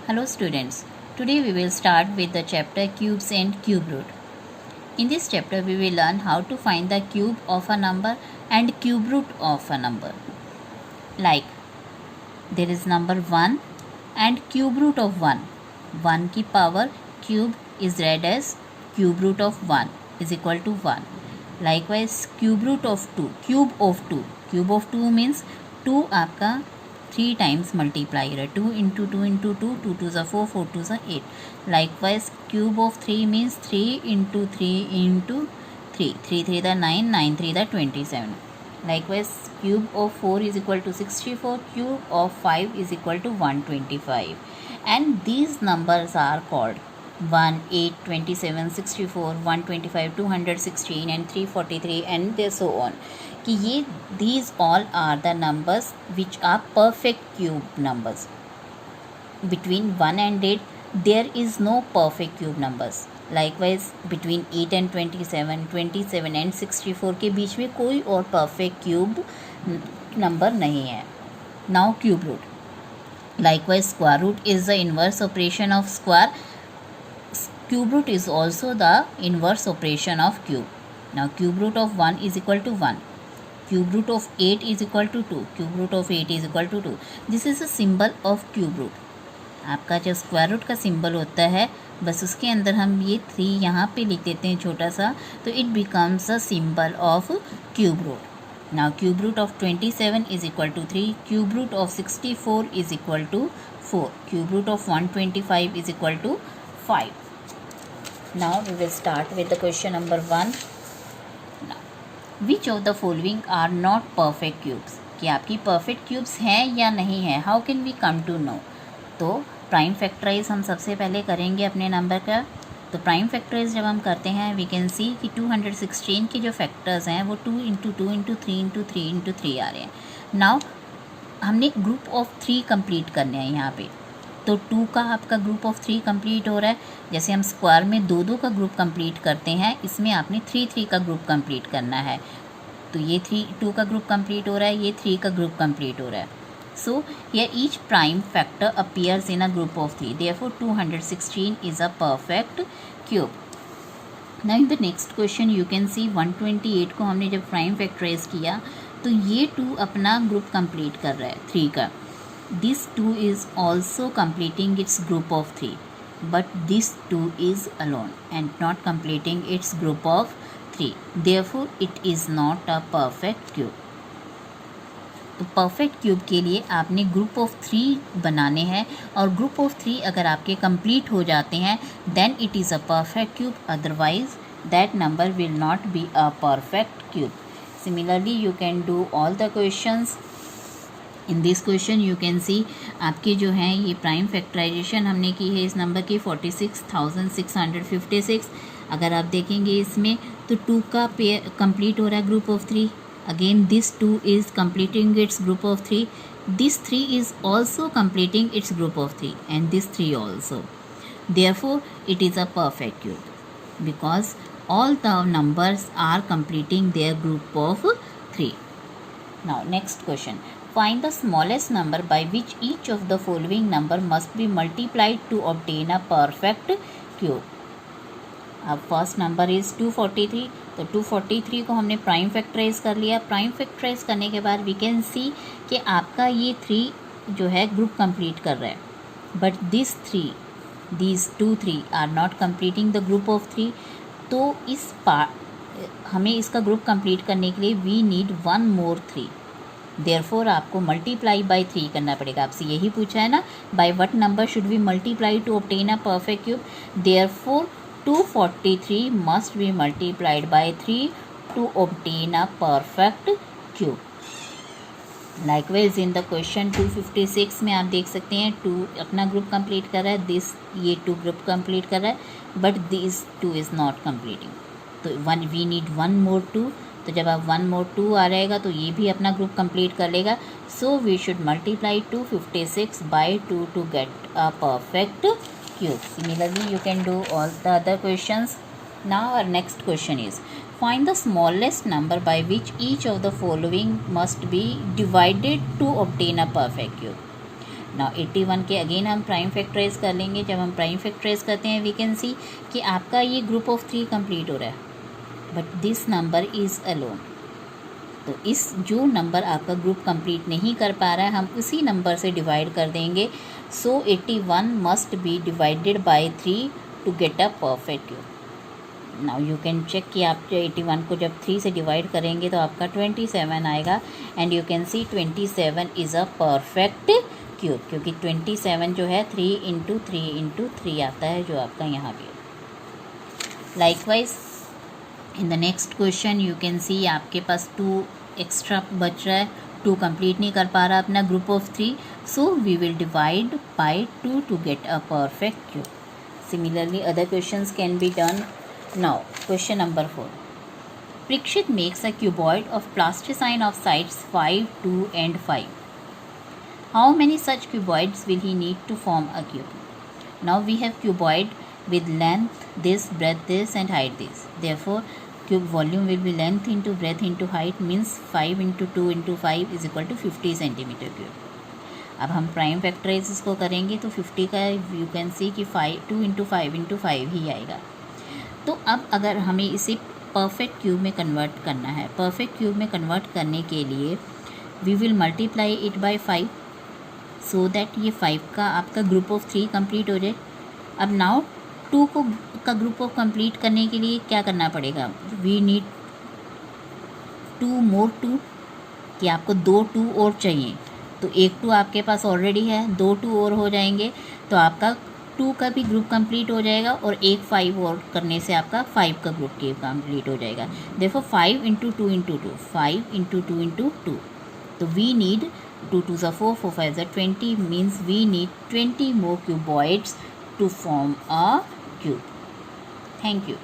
Hello students, today we will start with the chapter cubes and cube root. In this chapter we will learn how to find the cube of a number and cube root of a number. Like there is number 1 and cube root of 1. 1 की power cube is read as cube root of 1 is equal to 1. Likewise cube root of 2, cube of 2. Cube of 2 means 2 आपका 3 times multiply है 2 into 2 into 2, 2 2 is 4, 4 2 is 8. Likewise cube of 3 means 3 into 3 into 3, 3 3 the 9, 9 3 the 27. Likewise cube of 4 is equal to 64, cube of 5 is equal to 125, and these numbers are called 1, 8, 27, 64, 125, 216 and 343 and so on. कि ये these all are the numbers which are perfect cube numbers. Between 1 and 8 there is no perfect cube numbers. Likewise between 8 and 27, 27 and 64 के बीच में कोई और perfect cube number नहीं है. Now cube root. Likewise square root is the inverse operation of square. Cube root is also the inverse operation of cube. Now cube root of 1 is equal to 1. Cube root of 8 is equal to 2. Cube root of 8 is equal to 2. This is a symbol of cube root. आपका जो square root का symbol होता है बस उसके अंदर हम ये 3 यहाँ पे लिख देते हैं छोटा सा, तो it becomes a symbol of cube root. Now cube root of 27 is equal to 3. Cube root of 64 is equal to 4. Cube root of 125 is equal to 5. Now we will start with the question number 1. Which of the following are not perfect cubes. कि आपकी perfect cubes हैं या नहीं है, how can we come to know. तो prime factorise हम सबसे पहले करेंगे अपने नंबर का. तो प्राइम फैक्टराइज जब हम करते हैं वी कैन सी कि 216 के जो फैक्टर्स हैं वो 2 इंटू 2 इंटू 3 इंटू 3 इंटू 3 आ रहे हैं. नाउ हमने ग्रुप ऑफ 3 कंप्लीट करने हैं यहाँ पे. तो 2 का आपका ग्रुप ऑफ 3 कंप्लीट हो रहा है. जैसे हम स्क्वायर में 2 2 का ग्रुप कंप्लीट करते हैं, इसमें आपने 3 3 का ग्रुप कंप्लीट करना है. तो ये 2 का ग्रुप कंप्लीट हो रहा है, ये 3 का ग्रुप कंप्लीट हो रहा है. So here each prime factor appears in a group of 3. Therefore 216 is a perfect cube. Now in the next question you can see 128 को हमने जब प्राइम फैक्टराइज किया तो ये 2 अपना ग्रुप कंप्लीट कर रहा है 3 का. This 2 is also completing its group of 3, but this 2 is alone and not completing its group of 3. Therefore it is not a perfect cube. तो परफेक्ट क्यूब के लिए आपने ग्रुप ऑफ 3 बनाने हैं, और ग्रुप ऑफ 3 अगर आपके कंप्लीट हो जाते हैं then it is a perfect cube, otherwise that number will not be a perfect cube. Similarly you can do all the questions. In this question you can see आपके जो हैं ये prime factorisation हमने की है इस नंबर की 46,656. अगर आप देखेंगे इसमें तो 2 का पेयर कंप्लीट हो रहा है group of 3. Again this 2 is completing its group of 3. This 3 is also completing its group of 3, and this 3 also. Therefore it is a perfect cube because all the numbers are completing their group of 3. Now next question. Find the smallest number by which each of the following number must be multiplied to obtain a perfect cube. अब first number is 243. तो 243 को हमने prime factorise कर लिया. Prime factorise करने के बाद we can see कि आपका ये 3 जो है ग्रुप कंप्लीट कर रहा है, but these 2 3 are not completing the group of 3. तो इस हमें इसका ग्रुप कंप्लीट करने के लिए वी नीड 1 मोर 3. देयरफॉर आपको मल्टीप्लाई बाय 3 करना पड़ेगा. आपसे यही पूछा है ना, by what number should we multiply to obtain a perfect cube. Therefore 243 must be multiplied by 3 to obtain a perfect cube. Likewise in the question 256 में आप देख सकते हैं 2 अपना ग्रुप कंप्लीट कर रहा है, ये 2 ग्रुप कंप्लीट कर रहा है, but this 2 is not completing. तो वी नीड 1 मोर 2. तो जब आप 1 मोर 2 आ रहेगा तो ये भी अपना ग्रुप कंप्लीट कर लेगा. So we should multiply 256 by 2 to get a perfect cube. Similarly you can do all the other questions. Now our next question is find the smallest number by which each of the following must be divided to obtain a perfect cube. Now 81 के again हम prime factorise कर लेंगे. जब हम prime factorise करते हैं we can see कि आपका ये ग्रुप ऑफ 3 कंप्लीट हो रहा है, but this number is alone. तो इस जो नंबर आपका ग्रुप कंप्लीट नहीं कर पा रहा है हम उसी नंबर से डिवाइड कर देंगे. So 81 must be divided by 3 to get a perfect cube. Now you can check कि आप 81 को जब 3 से डिवाइड करेंगे तो आपका 27 आएगा. And you can C 27 is a perfect cube, क्योंकि 27 जो है 3 इंटू 3 इंटू 3 आता है जो आपका यहाँ पे. Likewise in the next question you can see आपके पास 2 एक्स्ट्रा बच रहा है, 2 कंप्लीट नहीं कर पा रहा अपना group of 3. So we will divide by 2 to get a perfect cube. Similarly other questions can be done. Now, question number 4. Prakshit makes a cuboid of plasticine of sides 5, 2 and 5. How many such cuboids will he need to form a cube? Now we have cuboid with length this, breadth this and height this. Therefore, cube volume will be length into breadth into height means 5 into 2 into 5 is equal to 50 centimeter cube. अब हम prime factorise इसको करेंगे तो 50 का you can सी कि 2 into 5 into 5 ही आएगा. तो अब अगर हमें इसे परफेक्ट क्यूब में कन्वर्ट करना है, परफेक्ट क्यूब में कन्वर्ट करने के लिए we will multiply it by 5 so that ये 5 का आपका ग्रुप ऑफ 3 कंप्लीट हो जाए. अब नाउ 2 का ग्रुप ऑफ कंप्लीट करने के लिए क्या करना पड़ेगा, वी नीड 2 मोर 2 कि आपको 2 2 और चाहिए. तो एक 2 आपके पास ऑलरेडी है, 2 2 और हो जाएंगे तो आपका 2 का भी ग्रुप कंप्लीट हो जाएगा और एक 5 और करने से आपका 5 का ग्रुप के कंप्लीट हो जाएगा. देखो 5 इंटू 2 इंटू 2, 5 इंटू 2 इंटू 2. तो we need 2 2 4, 4 5 20 means we need 20 more cuboids to form a cube. Thank you.